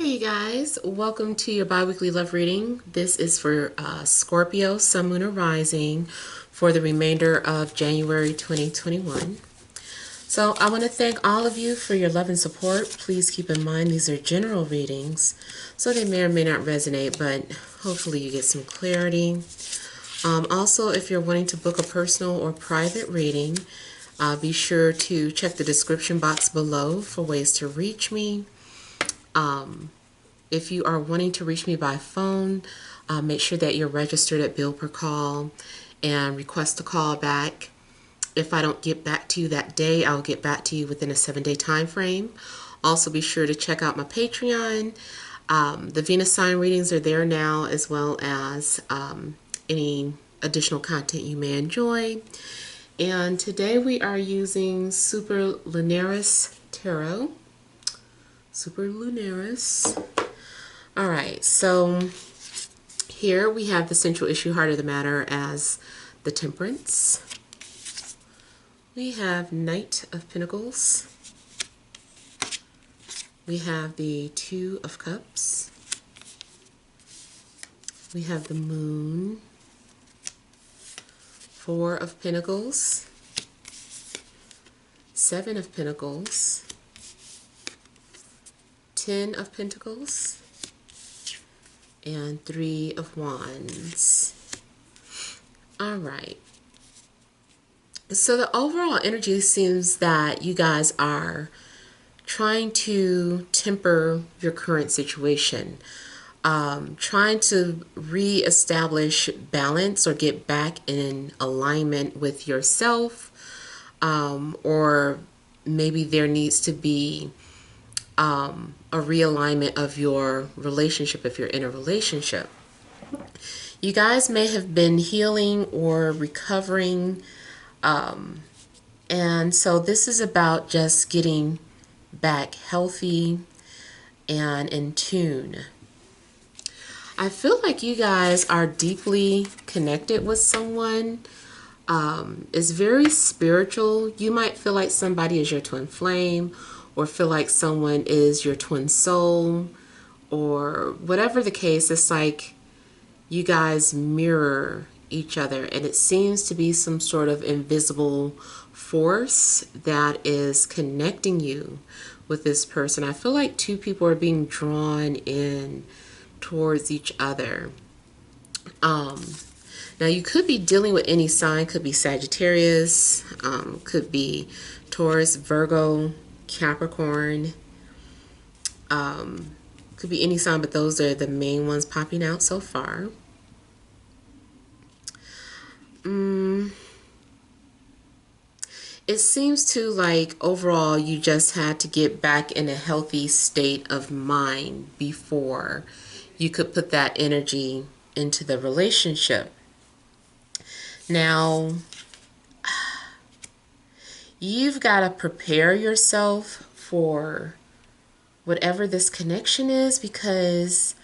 Hey guys, welcome to your bi-weekly love reading. This is for Scorpio, Sun, Moon, or Rising for the remainder of January 2021. So I want to thank all of you for your love and support. Please keep in mind these are general readings, so they may or may not resonate, but hopefully you get some clarity. Also, if you're wanting to book a personal or private reading, be sure to check the description box below for ways to reach me. If you are wanting to reach me by phone, make sure that you're registered at bill per call and request a call back. If I don't get back to you that day, I'll get back to you within a 7-day time frame. Also, be sure to check out my Patreon. The Venus sign readings are there now, as well as any additional content you may enjoy. And today we are using Super Lunaris Tarot. Super Lunaris. All right, so here we have the central issue, heart of the matter, as the Temperance. We have Knight of Pentacles. We have the Two of Cups. We have the Moon. Four of Pentacles. Seven of Pentacles. 10 of Pentacles. And Three of Wands. All right. So the overall energy seems that you guys are trying to temper your current situation, trying to reestablish balance or get back in alignment with yourself, or maybe there needs to be a realignment of your relationship if you're in a relationship. You guys may have been healing or recovering, and so this is about just getting back healthy and in tune. I feel like you guys are deeply connected with someone. It's very spiritual. You might feel like somebody is your twin flame, or feel like someone is your twin soul, or whatever the case. It's like you guys mirror each other, and it seems to be some sort of invisible force that is connecting you with this person. I feel like two people are being drawn in towards each other. Now you could be dealing with any sign. Could be Sagittarius, could be Taurus, Virgo, Capricorn, could be any sign, but those are the main ones popping out so far. It seems to like overall you just had to get back in a healthy state of mind before you could put that energy into the relationship. Now, you've got to prepare yourself for whatever this connection is, because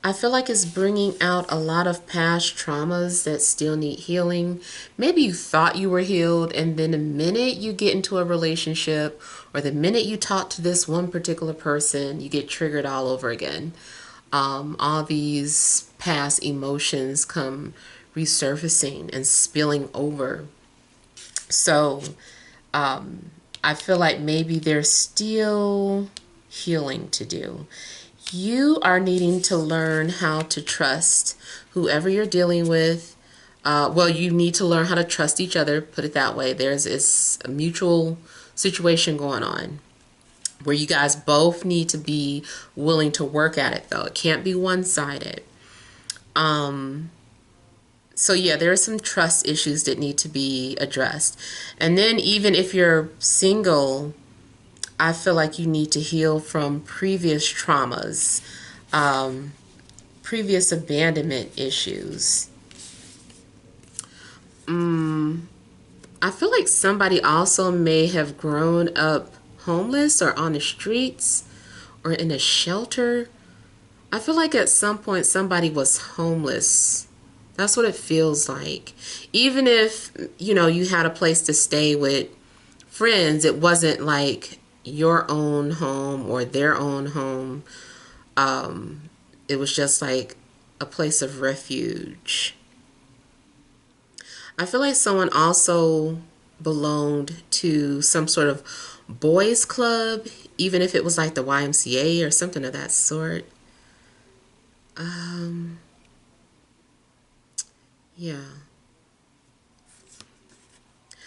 I feel like it's bringing out a lot of past traumas that still need healing. Maybe you thought you were healed, and then the minute you get into a relationship, or the minute you talk to this one particular person, you get triggered all over again. All these past emotions come resurfacing and spilling over. So I feel like maybe there's still healing to do. You are needing to learn how to trust whoever you're dealing with. Well, you need to learn how to trust each other, put it that way. It's a mutual situation going on where you guys both need to be willing to work at it, though. It can't be one-sided. So yeah, there are some trust issues that need to be addressed. And then even if you're single, I feel like you need to heal from previous traumas, previous abandonment issues. I feel like somebody also may have grown up homeless or on the streets or in a shelter. I feel like at some point somebody was homeless. That's what it feels like. Even if, you know, you had a place to stay with friends, it wasn't like your own home or their own home. It was just like a place of refuge. I feel like someone also belonged to some sort of boys club, even if it was like the YMCA or something of that sort. Yeah.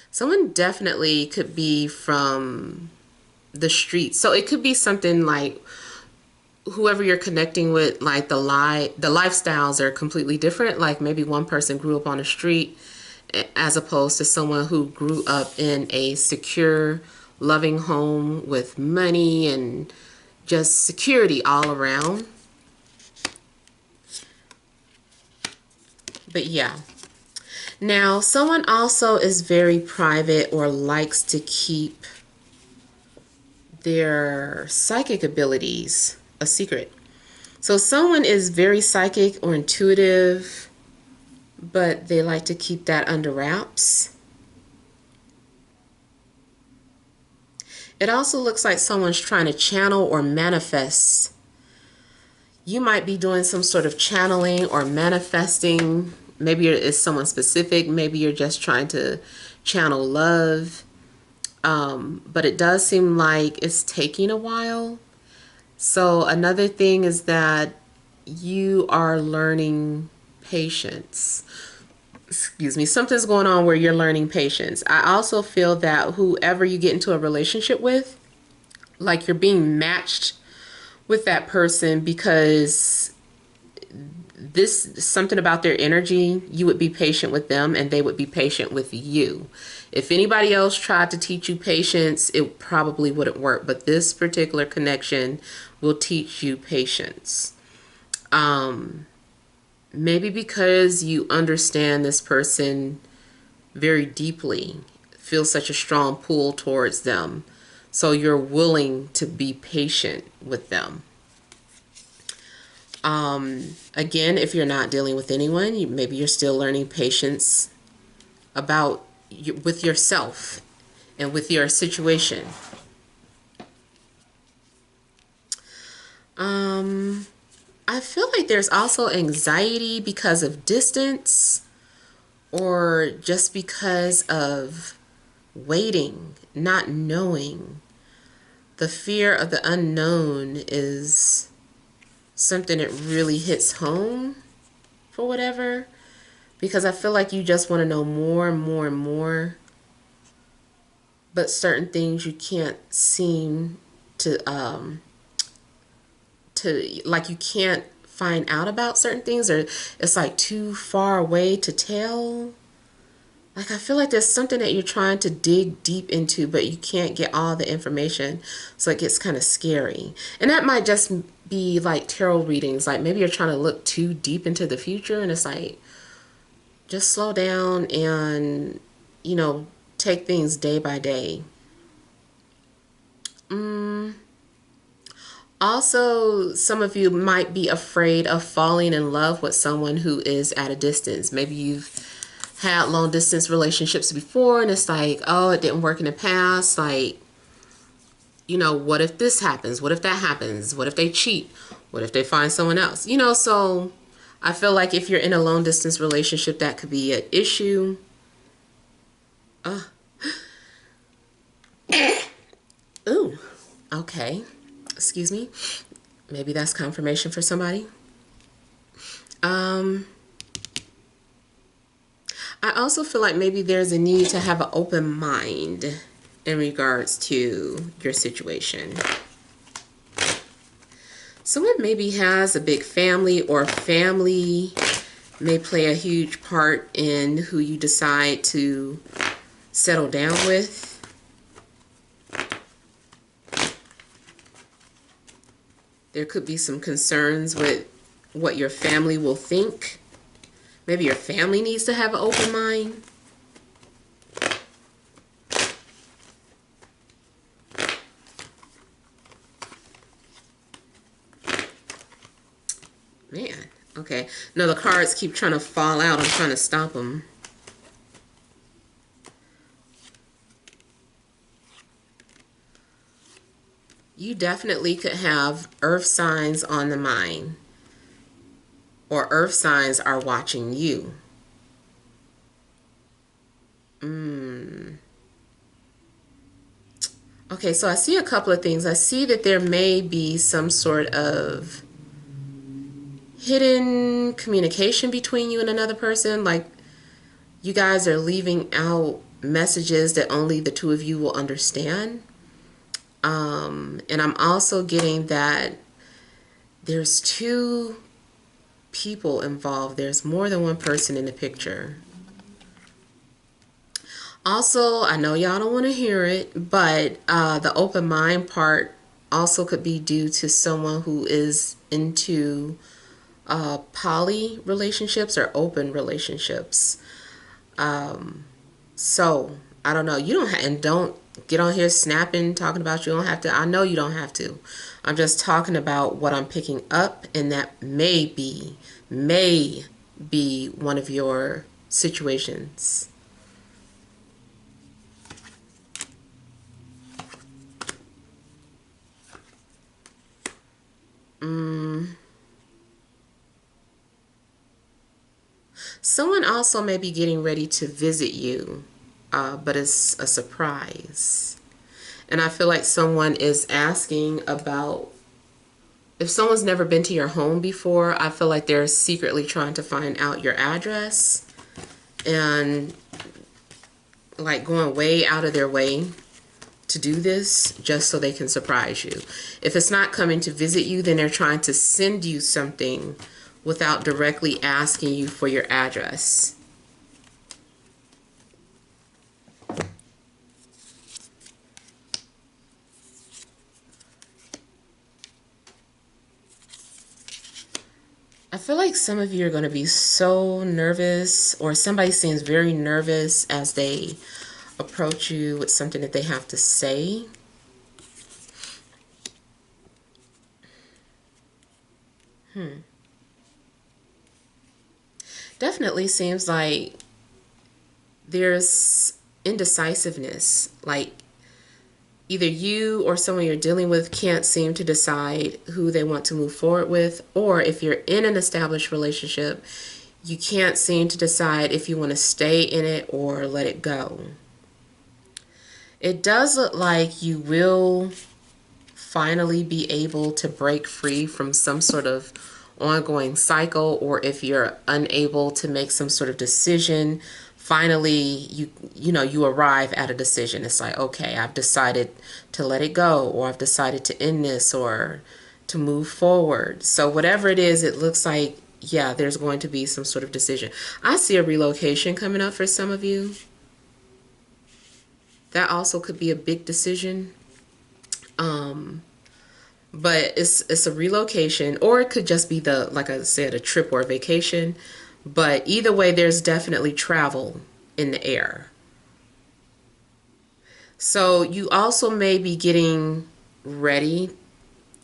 Someone definitely could be from the streets. So it could be something like whoever you're connecting with, like the lifestyles are completely different. Like maybe one person grew up on the street as opposed to someone who grew up in a secure, loving home with money and just security all around. But yeah. Now, someone also is very private or likes to keep their psychic abilities a secret. So someone is very psychic or intuitive, but they like to keep that under wraps. It also looks like someone's trying to channel or manifest. You might be doing some sort of channeling or manifesting. Maybe it's someone specific. Maybe you're just trying to channel love. But it does seem like it's taking a while. So another thing is that you are learning patience. Excuse me, something's going on where you're learning patience. I also feel that whoever you get into a relationship with, like you're being matched with that person because this something about their energy, you would be patient with them and they would be patient with you. If anybody else tried to teach you patience, it probably wouldn't work, but this particular connection will teach you patience. Maybe because you understand this person very deeply, feel such a strong pull towards them, so you're willing to be patient with them. Again, if you're not dealing with anyone, maybe you're still learning patience with yourself and with your situation. I feel like there's also anxiety because of distance or just because of waiting, not knowing. The fear of the unknown is something that really hits home for whatever, because I feel like you just want to know more and more and more, but certain things you can't seem to like you can't find out about certain things, or it's like too far away to tell. Like I feel like there's something that you're trying to dig deep into, but you can't get all the information, so it gets kind of scary. And that might just be like tarot readings, like maybe you're trying to look too deep into the future, and it's like just slow down and take things day by day. Also, some of you might be afraid of falling in love with someone who is at a distance. Maybe you've had long distance relationships before and it's like, oh, it didn't work in the past. Like, what if this happens? What if that happens? What if they cheat? What if they find someone else? So I feel like if you're in a long distance relationship, that could be an issue. Ooh, okay. Excuse me. Maybe that's confirmation for somebody. I also feel like maybe there's a need to have an open mind in regards to your situation. Someone maybe has a big family, or family may play a huge part in who you decide to settle down with. There could be some concerns with what your family will think. Maybe your family needs to have an open mind. Man, okay. No, the cards keep trying to fall out. I'm trying to stop them. You definitely could have earth signs on the mind, or earth signs are watching you. Okay, so I see a couple of things. I see that there may be some sort of hidden communication between you and another person. Like you guys are leaving out messages that only the two of you will understand. And I'm also getting that there's two people involved. There's more than one person in the picture. Also, I know y'all don't want to hear it, but the open mind part also could be due to someone who is into poly relationships or open relationships. So I don't know. You don't and don't get on here snapping, talking about you don't have to. I know you don't have to. I'm just talking about what I'm picking up, and that may be one of your situations. Someone also may be getting ready to visit you, but it's a surprise. And I feel like someone is asking about, if someone's never been to your home before, I feel like they're secretly trying to find out your address and like going way out of their way to do this just so they can surprise you. If it's not coming to visit you, then they're trying to send you something without directly asking you for your address. I feel like some of you are going to be so nervous, or somebody seems very nervous as they approach you with something that they have to say. Definitely seems like there's indecisiveness. Like either you or someone you're dealing with can't seem to decide who they want to move forward with, or if you're in an established relationship, you can't seem to decide if you want to stay in it or let it go. It does look like you will finally be able to break free from some sort of ongoing cycle, or if you're unable to make some sort of decision, finally you arrive at a decision. It's like, okay, I've decided to let it go, or I've decided to end this, or to move forward. So whatever it is, it looks like, yeah, there's going to be some sort of decision. I see a relocation coming up for some of you. That also could be a big decision. But it's a relocation, or it could just be like I said, a trip or a vacation. But either way, there's definitely travel in the air. So you also may be getting ready,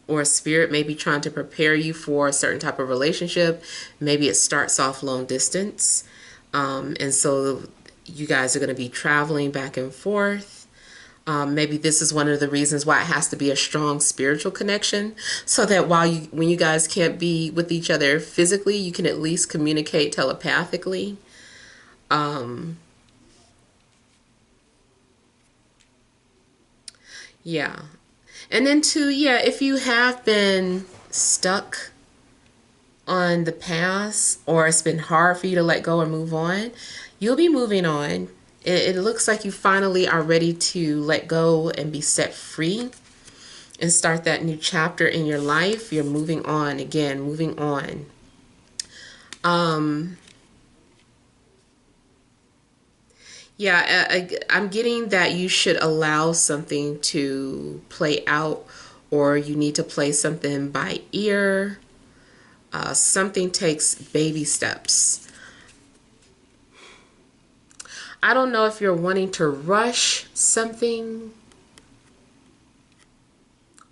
or spirit may be trying to prepare you for a certain type of relationship. Maybe it starts off long distance. And so you guys are going to be traveling back and forth. Maybe this is one of the reasons why it has to be a strong spiritual connection, so that when you guys can't be with each other physically, you can at least communicate telepathically. Yeah. And then too, yeah, if you have been stuck on the past, or it's been hard for you to let go and move on, you'll be moving on. It looks like you finally are ready to let go and be set free and start that new chapter in your life. You're moving on again, moving on. Yeah, I'm getting that you should allow something to play out, or you need to play something by ear. Something takes baby steps. I don't know if you're wanting to rush something.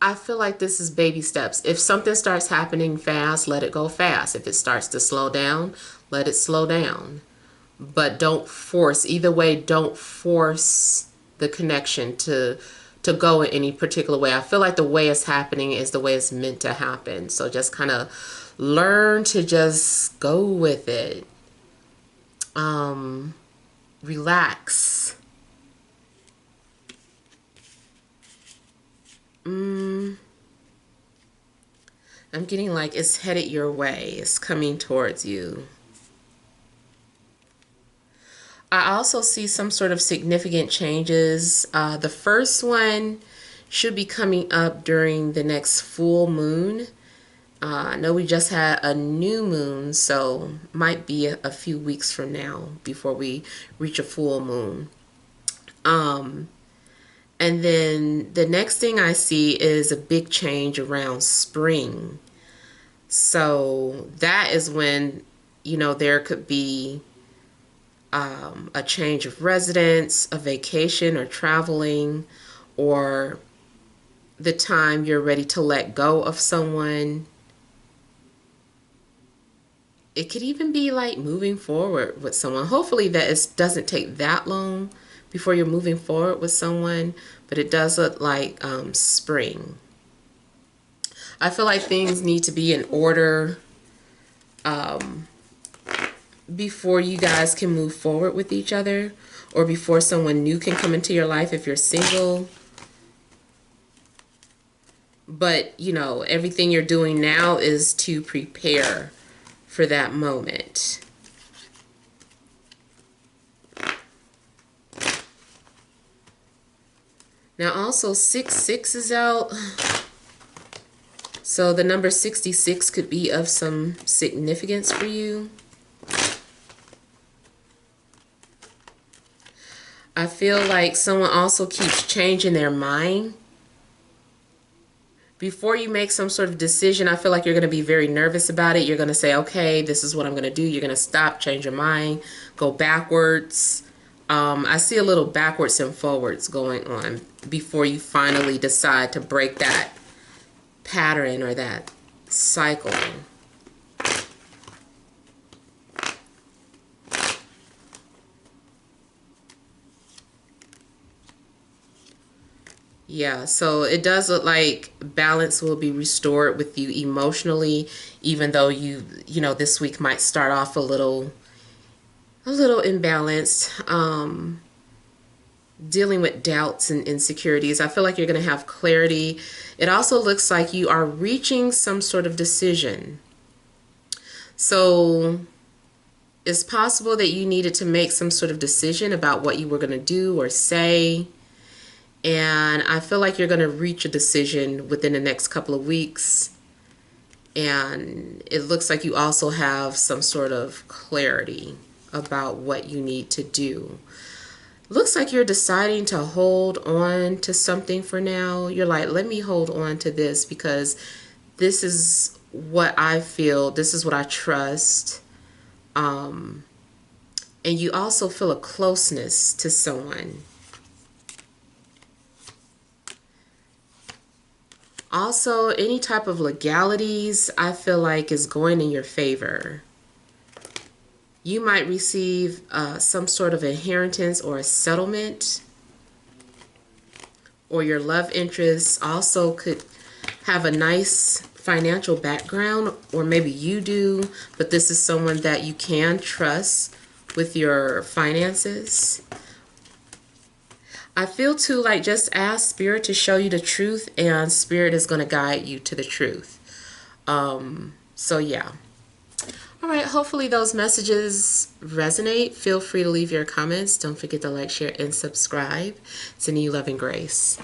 I feel like this is baby steps. If something starts happening fast, let it go fast. If it starts to slow down, let it slow down. But don't force. Either way, don't force the connection to to go in any particular way. I feel like the way it's happening is the way it's meant to happen. So just kind of learn to just go with it. Relax. I'm getting like it's headed your way. It's coming towards you. I also see some sort of significant changes. The first one should be coming up during the next full moon. I know we just had a new moon, so might be a few weeks from now before we reach a full moon. And then the next thing I see is a big change around spring. So that is when, you know, there could be a change of residence, a vacation or traveling, or the time you're ready to let go of someone. It could even be like moving forward with someone. Hopefully that it doesn't take that long before you're moving forward with someone, but it does look like spring. I feel like things need to be in order before you guys can move forward with each other, or before someone new can come into your life if you're single. But, you know, everything you're doing now is to prepare for that moment. Now also 66 is out. So the number 66 could be of some significance for you. I feel like someone also keeps changing their mind. Before you make some sort of decision, I feel like you're going to be very nervous about it. You're going to say, okay, this is what I'm going to do. You're going to stop, change your mind, go backwards. I see a little backwards and forwards going on before you finally decide to break that pattern or that cycle. Yeah, so it does look like balance will be restored with you emotionally, even though you know, this week might start off a little imbalanced, dealing with doubts and insecurities. I feel like you're going to have clarity. It also looks like you are reaching some sort of decision. So it's possible that you needed to make some sort of decision about what you were going to do or say. And I feel like you're going to reach a decision within the next couple of weeks. And it looks like you also have some sort of clarity about what you need to do. Looks like you're deciding to hold on to something for now. You're like, let me hold on to this because this is what I feel. This is what I trust. And you also feel a closeness to someone. Also, any type of legalities, I feel like is going in your favor. You might receive some sort of inheritance or a settlement, or your love interest also could have a nice financial background, or maybe you do, but this is someone that you can trust with your finances. I feel too like just ask Spirit to show you the truth, and Spirit is going to guide you to the truth. So yeah. All right, hopefully those messages resonate. Feel free to leave your comments. Don't forget to like, share, and subscribe. Sending you love and grace.